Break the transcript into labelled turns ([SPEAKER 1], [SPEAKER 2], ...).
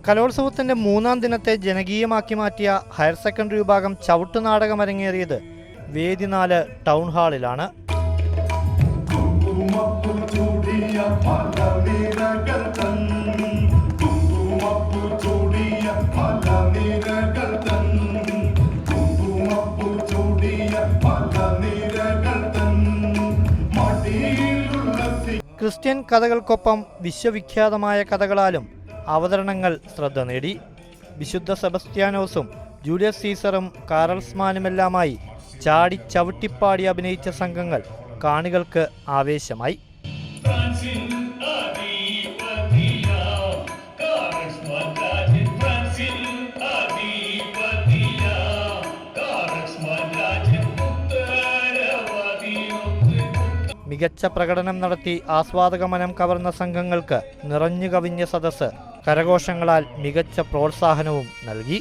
[SPEAKER 1] കലോത്സവത്തിന്റെ 3-ാം ദിനത്തെ ജനകീയമാക്കി മാറ്റിയ higher secondary വിഭാഗം ചവിട്ടുനാടകം അരങ്ങേറിയത് വേദി 4 ടൗൺ ഹാളിലാണ്. ക്രിസ്ത്യൻ കഥകൾക്കൊപ്പം വിശ്വവിഖ്യാതമായ കഥകളാലും അവതരണങ്ങൾ ശ്രദ്ധ നേടി. വിശുദ്ധ സെബസ്ത്യാനോസും ജൂലിയസ് സീസറും കാറൽസ്മാനുമെല്ലാമായി ചാടി ചവിട്ടിപ്പാടി അഭിനയിച്ച സംഘങ്ങൾ കാണികൾക്ക് ആവേശമായി. മികച്ച പ്രകടനം നടത്തി ആസ്വാദക മനം കവർന്ന സംഘങ്ങൾക്ക് നിറഞ്ഞു കവിഞ്ഞ സദസ്സ് കരഘോഷങ്ങളാൽ മികച്ച പ്രോത്സാഹനവും നൽകി.